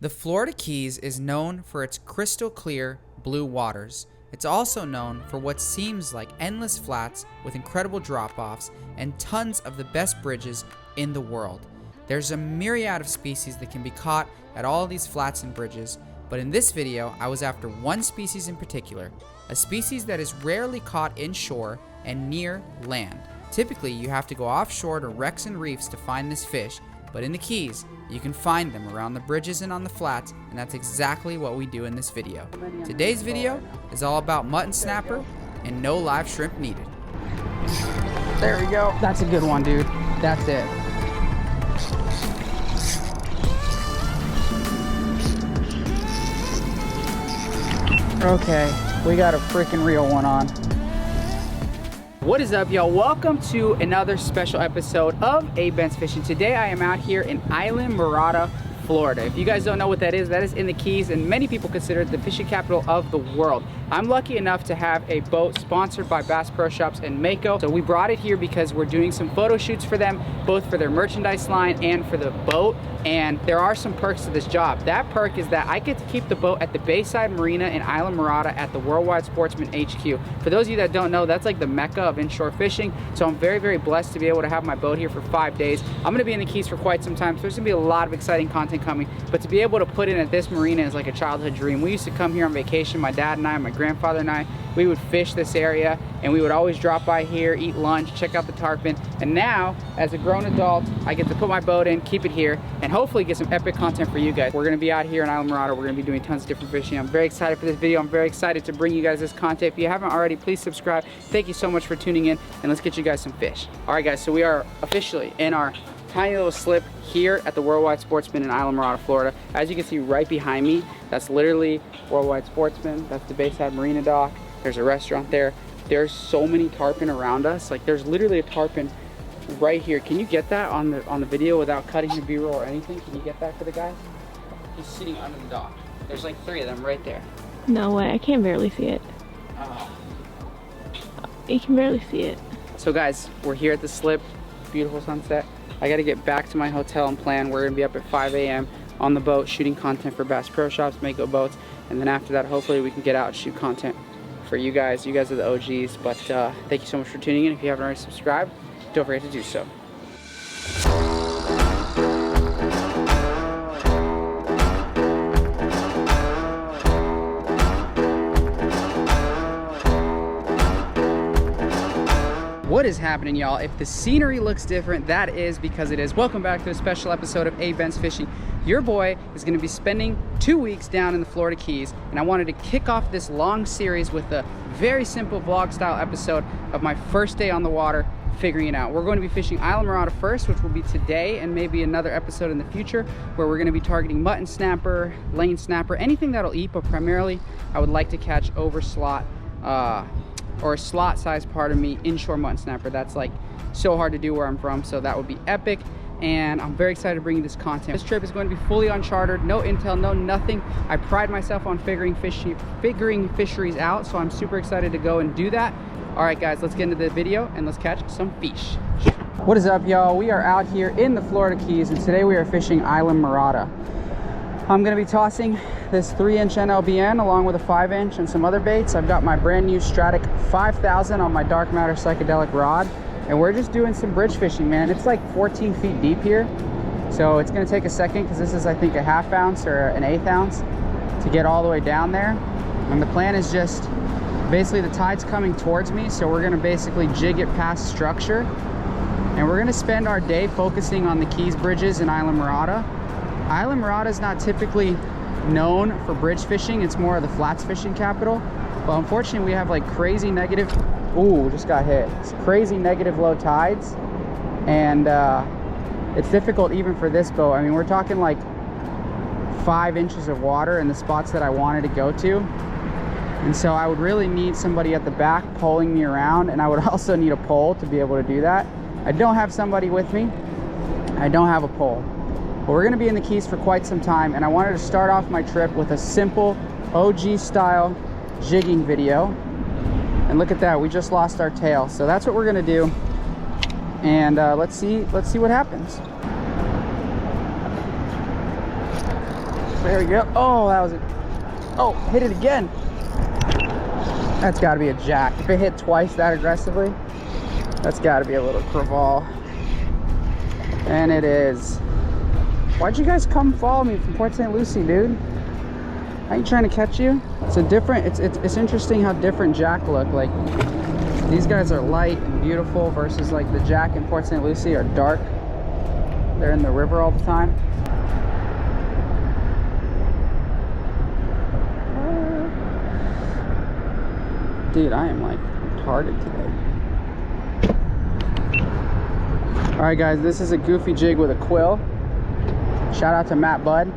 The Florida Keys is known for its crystal clear blue waters. It's also known for what seems like endless flats with incredible drop-offs and tons of the best bridges in the world. There's a myriad of species that can be caught at all of these flats and bridges, but in this video I was after one species in particular, a species that is rarely caught inshore and near land. Typically you have to go offshore to wrecks and reefs to find this fish, but in the Keys, you can find them around the bridges and on the flats, and that's exactly what we do in this video. Today's video is all about mutton snapper and no live shrimp needed. There we go. That's a good one, dude. That's it. Okay, we got a freaking real one on. What is up, y'all? Welcome to another special episode of Abenz Fishing. Today I am out here in Islamorada, Florida. If you guys don't know what that is in the Keys, and many people consider it the fishing capital of the world. I'm lucky enough to have a boat sponsored by Bass Pro Shops and Mako. So we brought it here because we're doing some photo shoots for them, both for their merchandise line and for the boat. And there are some perks to this job. That perk is that I get to keep the boat at the Bayside Marina in Islamorada at the Worldwide Sportsman HQ. For those of you that don't know, that's like the mecca of inshore fishing. So I'm very, very blessed to be able to have my boat here for 5 days. I'm gonna be in the Keys for quite some time, so there's gonna be a lot of exciting content coming. But to be able to put in at this marina is like a childhood dream. We used to come here on vacation, my dad and I, my grandfather and I, we would fish this area, and we would always drop by here, eat lunch, check out the tarpon. And now, as a grown adult, I get to put my boat in, keep it here, and hopefully get some epic content for you guys. We're gonna be out here in Islamorada. We're gonna be doing tons of different fishing. I'm very excited for this video. I'm very excited to bring you guys this content. If you haven't already, please subscribe. Thank you so much for tuning in, and let's get you guys some fish. All right, guys, so we are officially in our tiny little slip here at the Worldwide Sportsman in Islamorada, Florida. As you can see right behind me, that's literally Worldwide Sportsman. That's the Bayside Marina dock. There's a restaurant there. There's so many tarpon around us. Like, there's literally a tarpon right here. Can you get that on the video without cutting the B-roll or anything? Can you get that for the guys? He's sitting under the dock. There's like 3 of them right there. No way, I can barely see it. Oh. You can barely see it. So guys, we're here at the slip. Beautiful sunset. I gotta get back to my hotel and plan. We're gonna be up at 5 a.m. on the boat shooting content for Bass Pro Shops, Mako boats, and then after that, hopefully we can get out and shoot content for you guys. You guys are the OGs, but thank you so much for tuning in. If you haven't already subscribed, don't forget to do so. What is happening, y'all? If the scenery looks different, that is because it is. Welcome back to a special episode of Abenz Fishing. Your boy is going to be spending 2 weeks down in the Florida Keys, and I wanted to kick off this long series with a very simple vlog style episode of my first day on the water, figuring it out. We're going to be fishing Islamorada first, which will be today, and maybe another episode in the future where we're going to be targeting mutton snapper, lane snapper, anything that'll eat, but primarily I would like to catch over slot or a slot size, part of me, inshore mutton snapper. That's like so hard to do where I'm from, so that would be epic, and I'm very excited to bring you this content. This trip is going to be fully uncharted, no intel, no nothing. I pride myself on figuring fisheries out, so I'm super excited to go and do that. All right guys, let's get into the video and let's catch some fish. What is up, y'all? We are out here in the Florida Keys, and today we are fishing Islamorada. I'm gonna be tossing this 3-inch NLBN along with a 5-inch and some other baits. I've got my brand new Stratic 5000 on my Dark Matter psychedelic rod, and we're just doing some bridge fishing, man. It's like 14 feet deep here, so it's gonna take a second because this is, I think, a 1/2 ounce or an 1/8 ounce to get all the way down there. And the plan is just basically the tide's coming towards me, so we're gonna basically jig it past structure, and we're gonna spend our day focusing on the Keys bridges in Islamorada. Islamorada is not typically known for bridge fishing. It's more of the flats fishing capital, but unfortunately we have like crazy negative, ooh, just got hit. It's crazy negative low tides, and it's difficult even for this boat. I mean, we're talking like 5 inches of water in the spots that I wanted to go to, and so I would really need somebody at the back pulling me around, and I would also need a pole to be able to do that. I don't have somebody with me. I don't have a pole. But we're gonna be in the Keys for quite some time, and I wanted to start off my trip with a simple OG style jigging video. And look at that, we just lost our tail. So that's what we're gonna do, and let's see what happens. There we go. Oh, that was it. Oh, hit it again. That's got to be a jack. If it hit twice that aggressively, that's got to be a little crevalle. And it is. Why'd you guys come follow me from Port St. Lucie, dude? I ain't trying to catch you. It's a different, it's interesting how different jack look. Like, these guys are light and beautiful versus like the jack in Port St. Lucie are dark. They're in the river all the time. Dude, I am like retarded today. All right, guys, this is a goofy jig with a quill. Shout out to Matt Budd,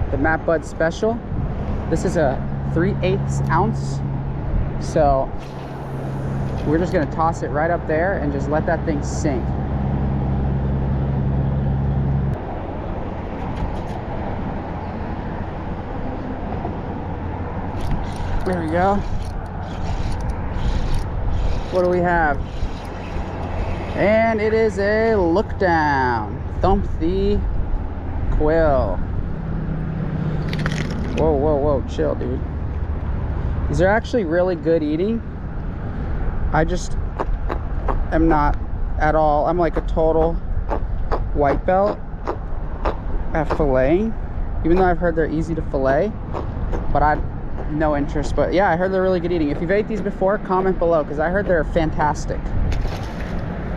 the Matt Budd special. This is a 3/8 ounce. So we're just gonna toss it right up there and just let that thing sink. There we go. What do we have? And it is a look down. Thump the quill. Whoa, whoa, whoa, chill, dude. These are actually really good eating. I just am not at all. I'm like a total white belt at filleting, even though I've heard they're easy to fillet, but I no interest. But yeah, I heard they're really good eating. If you've ate these before, comment below, because I heard they're fantastic.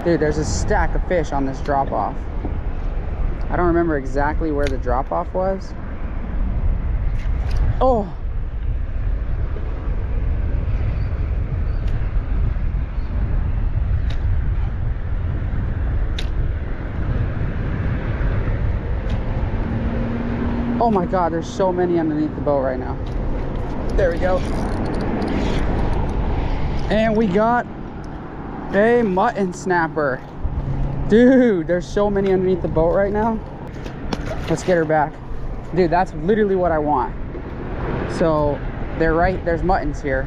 Dude, there's a stack of fish on this drop-off. I don't remember exactly where the drop-off was. Oh! Oh my God, there's so many underneath the boat right now. There we go. And we got a mutton snapper. Dude, there's so many underneath the boat right now. Let's get her back. Dude, that's literally what I want. So they're right, there's muttons here.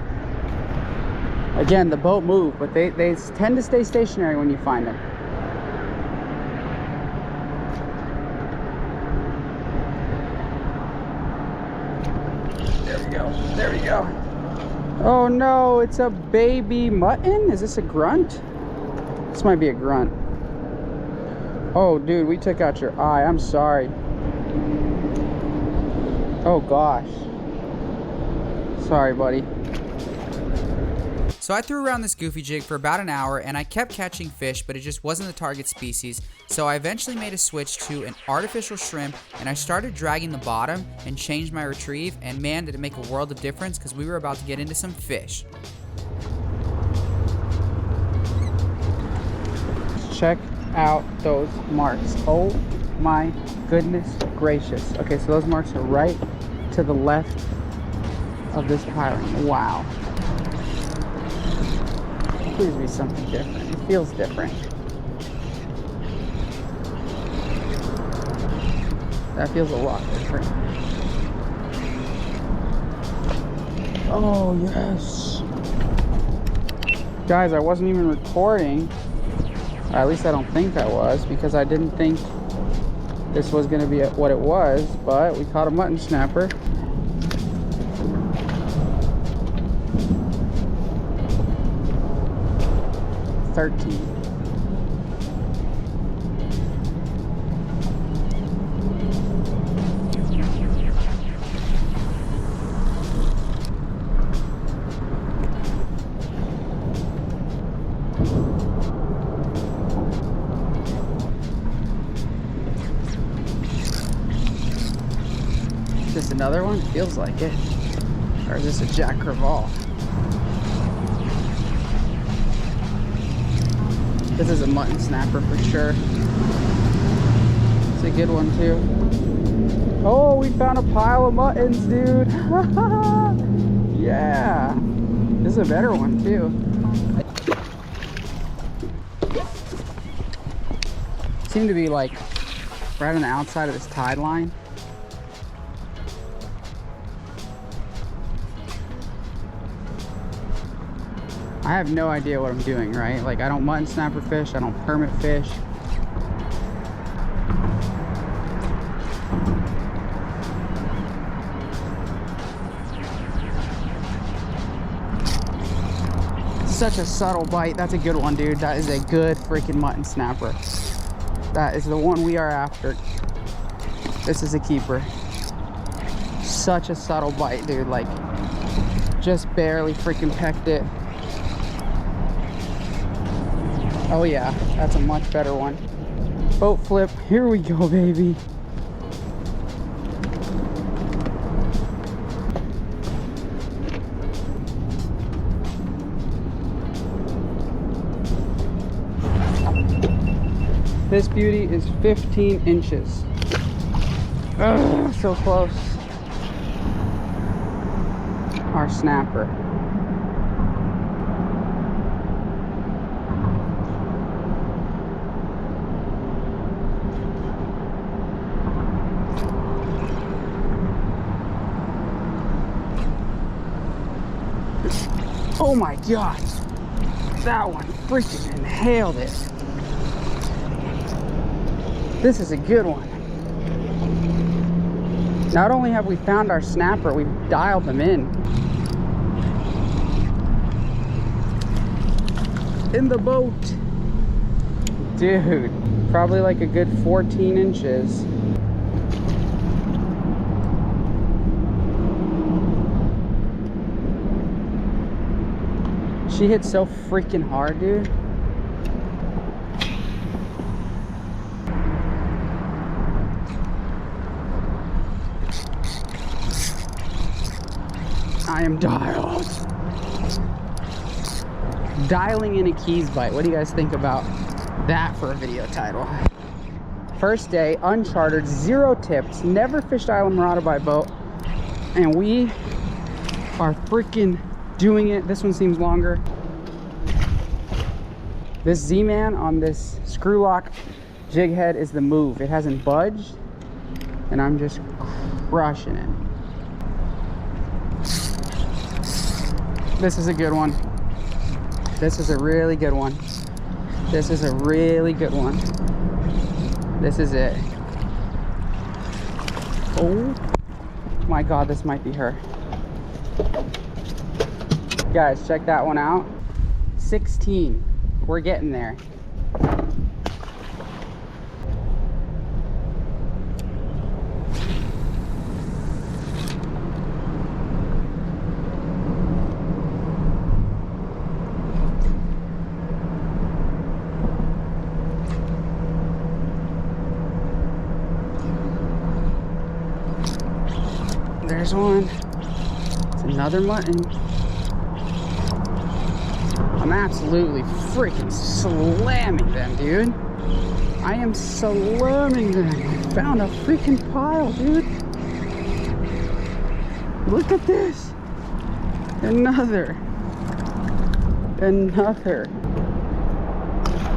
Again, the boat moved, but they tend to stay stationary when you find them. There we go, there we go. Oh no, it's a baby mutton? Is this a grunt? This might be a grunt. Oh dude, we took out your eye, I'm sorry. Oh gosh. Sorry, buddy. So I threw around this goofy jig for about an hour and I kept catching fish, but it just wasn't the target species. So I eventually made a switch to an artificial shrimp and I started dragging the bottom and changed my retrieve, and man, did it make a world of difference because we were about to get into some fish. Check out those marks. Oh my goodness gracious. Okay, so those marks are right to the left of this piling. Wow. Please be something different. It feels different. That feels a lot different. Oh yes. Guys, I wasn't even recording. Or at least I don't think I was, because I didn't think this was going to be what it was, but we caught a mutton snapper. Is this another one? Feels like it. Or is this a Jack Crevalle? This is a mutton snapper for sure. It's a good one too. Oh, we found a pile of muttons, dude. Yeah. This is a better one too. Seem to be like right on the outside of this tide line. I have no idea what I'm doing, right? Like, I don't mutton snapper fish, I don't permit fish. Such a subtle bite. That's a good one, dude. That is a good freaking mutton snapper. That is the one we are after. This is a keeper. Such a subtle bite, dude. Like, just barely freaking pecked it. Oh yeah, that's a much better one. Boat flip. Here we go, baby. This beauty is 15 inches. Oh, so close. Our snapper. Oh my gosh. That one freaking inhaled it. This is a good one. Not only have we found our snapper, we've dialed them in. In the boat. Dude, probably like a good 14 inches. She hit so freaking hard, dude. I am dialed. Dialing in a Keys bite. What do you guys think about that for a video title? First day, unchartered, 0 tips, never fished Islamorada by boat, and we are freaking doing it. This one seems longer. This Z-Man on this screw lock jig head is the move. It hasn't budged, and I'm just crushing it. This is a good one. This is a really good one. This is a really good one. This is it. Oh my God, this might be her. Guys, check that one out. 16. We're getting there. There's one. It's another mutton. I'm absolutely freaking slamming them, dude. I am slamming them. I found a freaking pile, dude. Look at this. Another.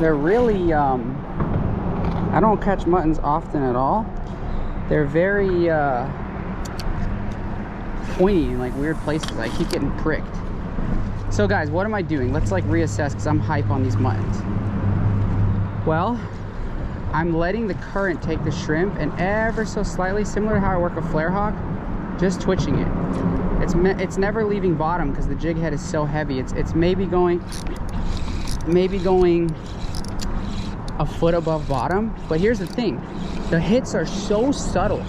They're really, I don't catch muttons often at all. They're very, pointy in like weird places. I keep getting pricked. So guys, what am I doing? Let's like reassess, because I'm hype on these muttons. Well, I'm letting the current take the shrimp, and ever so slightly, similar to how I work a flare hawk, just twitching it. It's never leaving bottom because the jig head is so heavy. It's maybe going a foot above bottom. But here's the thing, the hits are so subtle.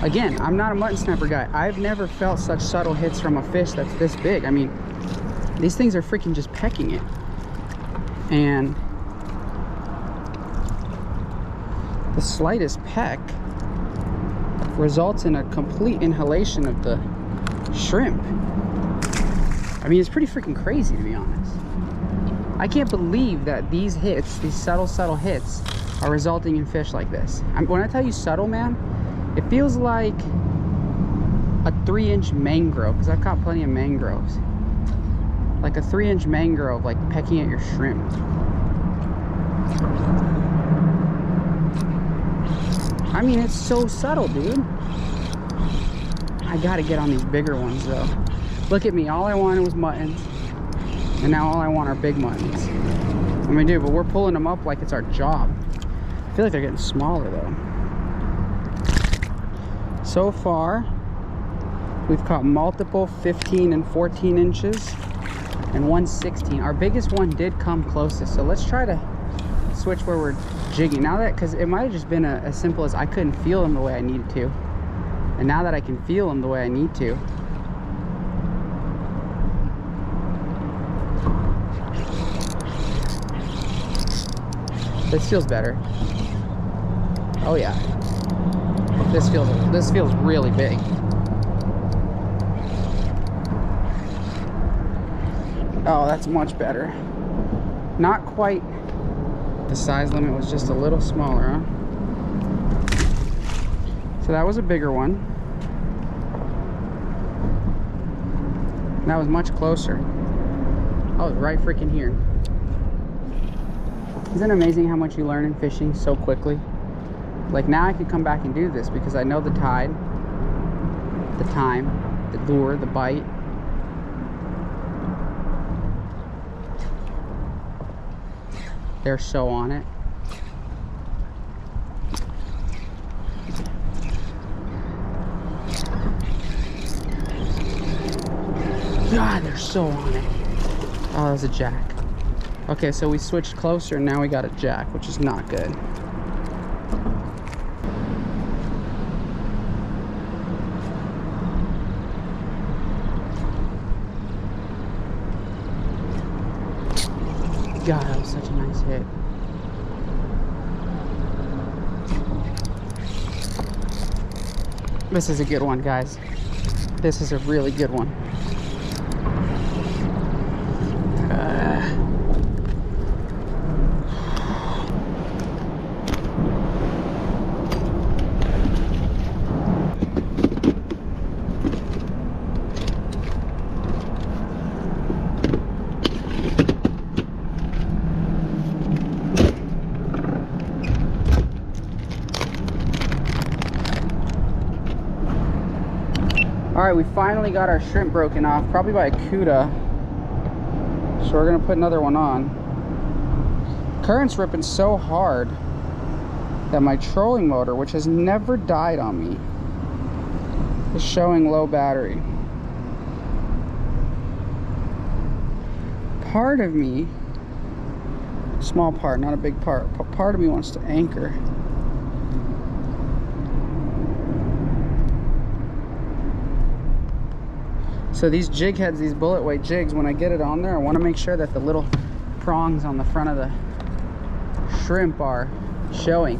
Again, I'm not a mutton snapper guy. I've never felt such subtle hits from a fish that's this big. I mean, these things are freaking just pecking it. And the slightest peck results in a complete inhalation of the shrimp. I mean, it's pretty freaking crazy, to be honest. I can't believe that these hits, these subtle hits, are resulting in fish like this. When I tell you subtle, man, it feels like a 3-inch mangrove, because I've caught plenty of mangroves. Like a 3-inch mangrove, like pecking at your shrimp. I mean, it's so subtle, dude. I gotta get on these bigger ones, though. Look at me, all I wanted was muttons, and now all I want are big muttons. I mean, dude, but we're pulling them up like it's our job. I feel like they're getting smaller, though. So far, we've caught multiple 15 and 14 inches. and 116. Our biggest one did come closest, so let's try to switch where we're jigging. Now that, because it might have just been as simple as I couldn't feel them the way I needed to. And now that I can feel them the way I need to, this feels better. Oh yeah. This feels really big. Oh, that's much better. Not quite. The size limit was just a little smaller, huh? So that was a bigger one. That was much closer. Oh, right freaking here. Isn't it amazing how much you learn in fishing so quickly? Like now I can come back and do this because I know the tide, the time, the lure, the bite. They're so on it. God, they're so on it. Oh, that was a jack. Okay, so we switched closer and now we got a jack, which is not good. God, that was such a nice hit. This is a good one, guys. This is a really good one. Alright, we finally got our shrimp broken off, probably by a cuda. So we're gonna put another one on. Current's ripping so hard that my trolling motor, which has never died on me, is showing low battery. Part of me, small part, not a big part, but part of me wants to anchor. So these jig heads, these bullet weight jigs, when I get it on there, I want to make sure that the little prongs on the front of the shrimp are showing.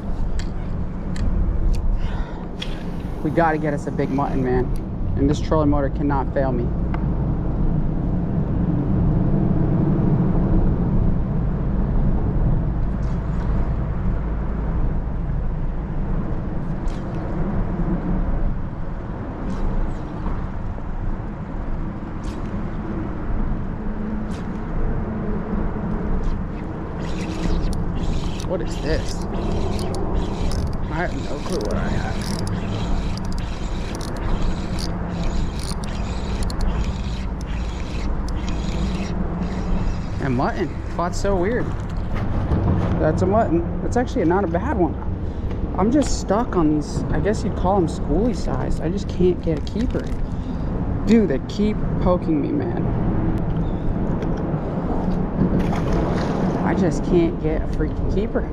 We got to get us a big mutton, man. And this trolling motor cannot fail me. What is this? I have no clue what I have. And mutton. Fought so weird. That's a mutton. That's actually not a bad one. I'm just stuck on these, I guess you'd call them schoolie sized. I just can't get a keeper. Dude, they keep poking me, man. I just can't get a freaking keeper.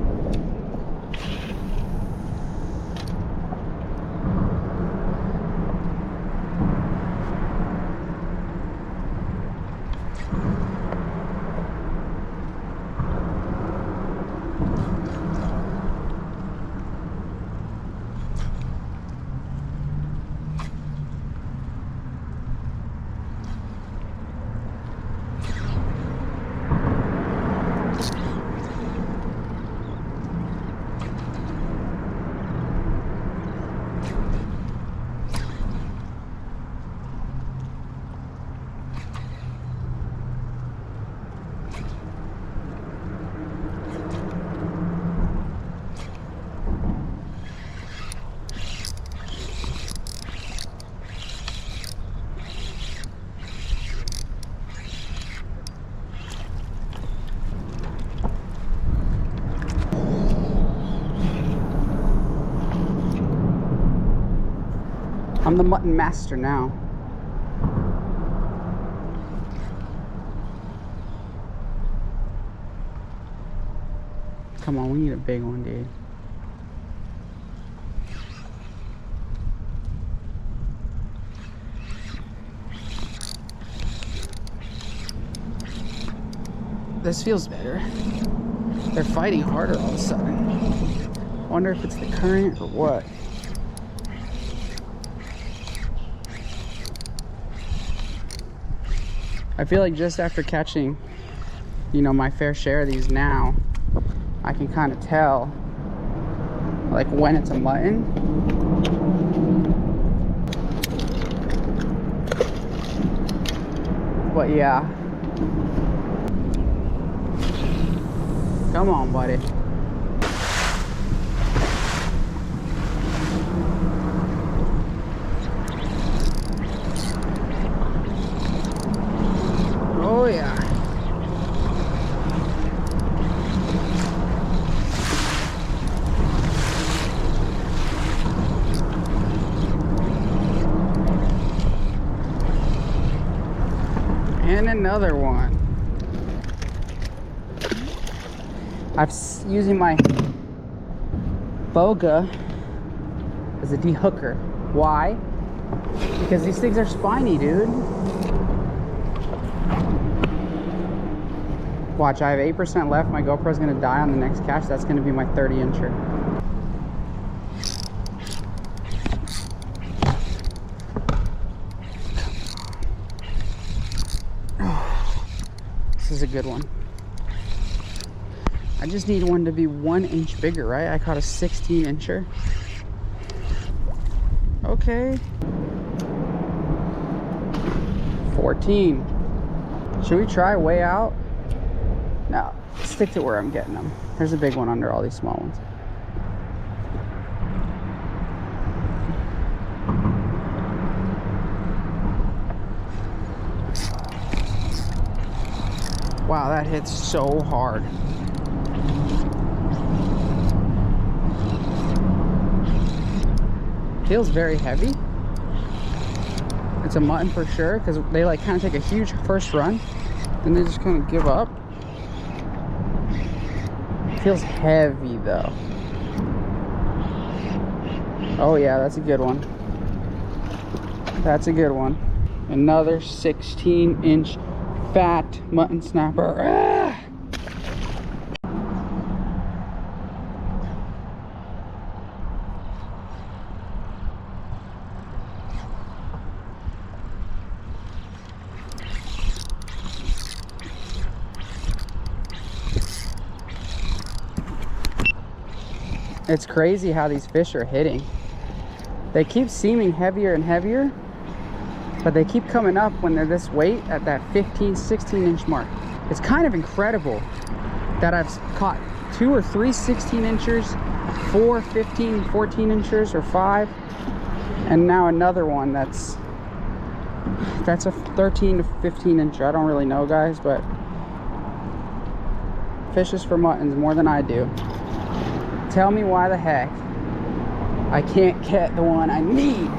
I'm the mutton master now. Come on, we need a big one, dude. This feels better. They're fighting harder all of a sudden. Wonder if it's the current or what. I feel like just after catching, you know, my fair share of these now, I can kind of tell like when it's a mutton. But yeah. Come on, buddy. Oh yeah. And another one. I'm using my boga as a de-hooker. Why? Because these things are spiny, dude. Watch, I have 8% left. My GoPro's gonna die on the next catch. That's gonna be my 30-incher. Oh, this is a good one. I just need one to be 1 inch bigger, right? I caught a 16-incher. Okay. 14. Should we try way out? No, stick to where I'm getting them. There's a big one under all these small ones. Wow, that hits so hard. Feels very heavy. It's a mutton for sure, because they like kind of take a huge first run and they just kind of give up. Feels heavy though. Oh yeah, that's a good one. That's a good one. Another 16-inch fat mutton snapper. Ah! It's crazy how these fish are hitting. They keep seeming heavier and heavier, but they keep coming up when they're this weight at that 15, 16-inch mark. It's kind of incredible that I've caught 2 or 3 16-inchers, 4 15, 14-inchers, or 5, and now another one that's a 13 to 15-incher. I don't really know, guys, but fishes for muttons more than I do. Tell me why the heck I can't get the one I need.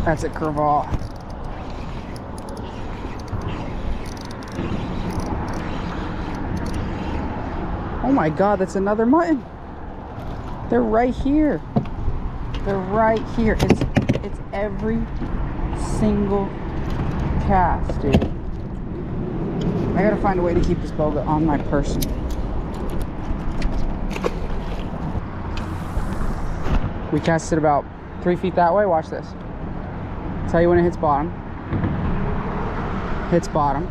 That's a curveball. Oh my God, that's another mutton. They're right here. They're right here. It's every single cast, dude. I gotta find a way to keep this boga on my person. We cast it about 3 feet that way. Watch this. Tell you when it hits bottom. Hits bottom.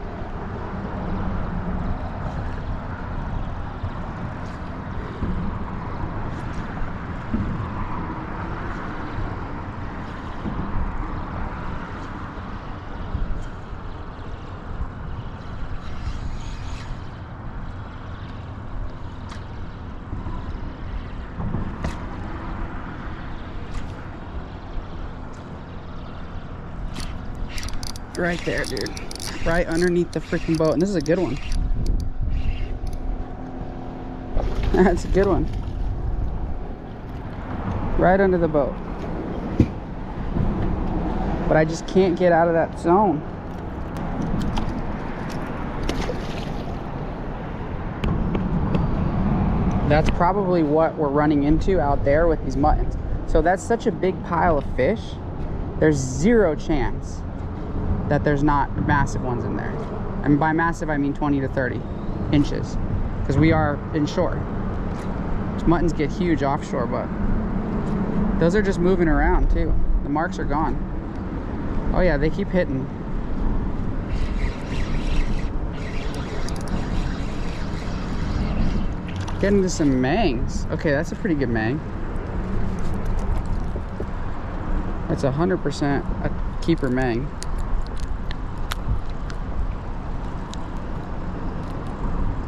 Right there, dude. Right underneath the freaking boat. And this is a good one. That's a good one. Right under the boat. but I just can't get out of that zone. That's probably what we're running into out there with these muttons. So that's such a big pile of fish. There's zero chance that there's not massive ones in there. And by massive, I mean 20 to 30 inches, because we are inshore. Muttons get huge offshore, but those are just moving around too. The marks are gone. Oh yeah, they keep hitting. Getting into some mangs. Okay, that's a pretty good mang. That's 100% a keeper mang.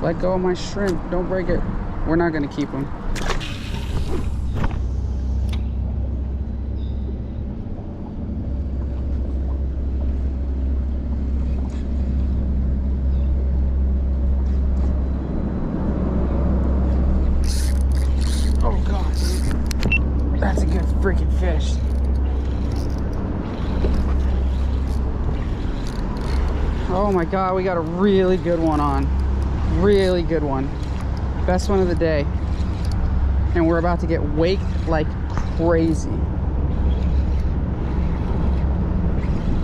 Let go of my shrimp. Don't break it. We're not going to keep them. Oh God, that's a good freaking fish. Oh my God, we got a really good one on. Really good one. Best one of the day. And we're about to get waked like crazy.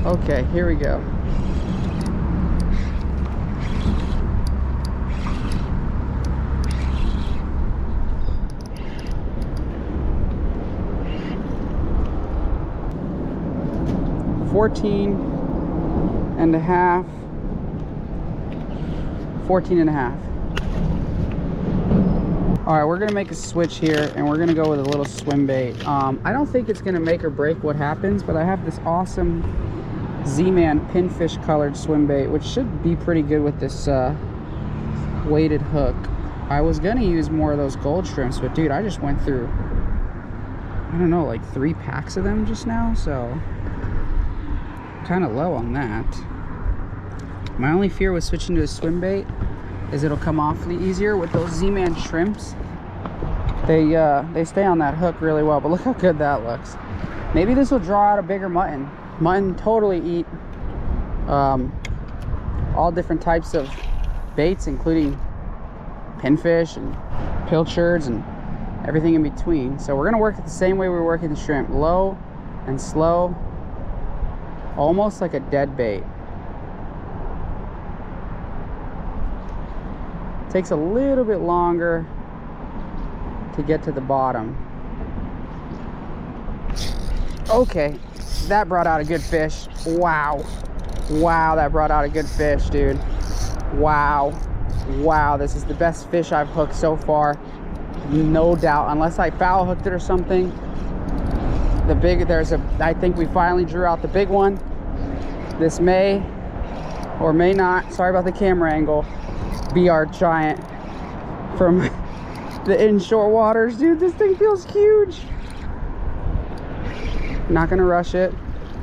Okay, here we go. $14 and a half. 14 and a half. All right, we're gonna make a switch here and we're gonna go with a little swim bait. I don't think it's gonna make or break what happens, but I have this awesome Z-Man pinfish colored swim bait, which should be pretty good with this weighted hook. I was gonna use more of those gold shrimps, but dude, I just went through, I don't know, like 3 packs of them just now, so kind of low on that. My only fear with switching to a swim bait is it'll come awfully easier with those Z-Man shrimps. They stay on that hook really well, but look how good that looks. Maybe this will draw out a bigger mutton. Mutton totally eat all different types of baits, including pinfish and pilchards and everything in between. So we're gonna work it the same way we were working the shrimp, low and slow, almost like a dead bait. Takes a little bit longer to get to the bottom. Okay, that brought out a good fish. Wow. Wow, that brought out a good fish, dude. Wow. Wow, this is the best fish I've hooked so far. No doubt, unless I foul hooked it or something. I think we finally drew out the big one. This may or may not, sorry about the camera angle, be our giant from the inshore waters. Dude, this thing feels huge. Not gonna rush it.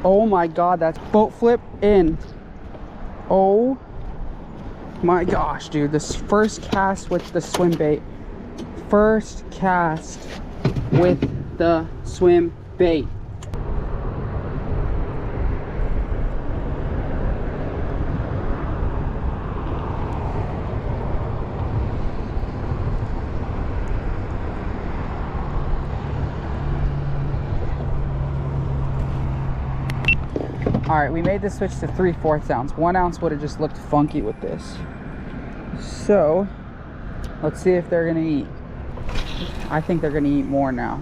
Oh my God, that's boat flip in. Oh my gosh, dude, this first cast with the swim bait. First cast with the swim bait. All right, we made the switch to 3/4 ounce. 1 ounce would have just looked funky with this. So let's see if they're gonna eat. I think they're gonna eat more now.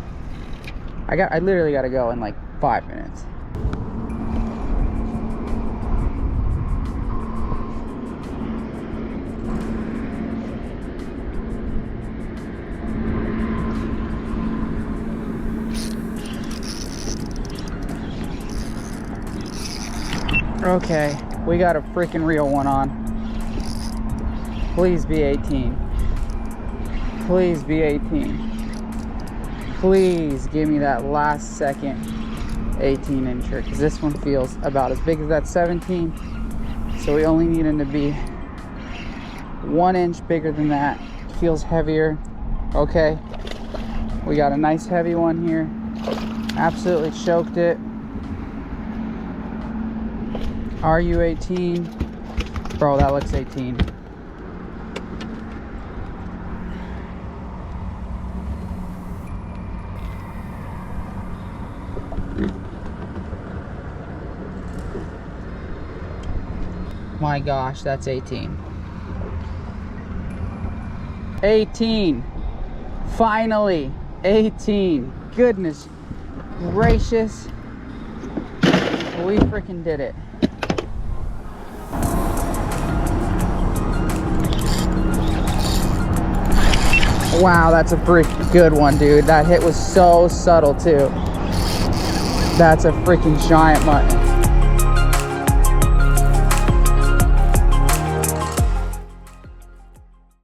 I literally gotta go in like 5 minutes. Okay, we got a freaking real one on. Please be 18. Please be 18. Please give me that last second 18 incher, because this one feels about as big as that 17. So we only need him to be 1 inch bigger than that. Feels heavier. Okay, we got a nice heavy one here. Absolutely choked it. Are you 18? Bro, that looks 18. My gosh, that's 18. 18. Finally, 18. Goodness gracious. We freaking did it. Wow, that's a freaking good one, dude. That hit was so subtle too. That's a freaking giant mutton.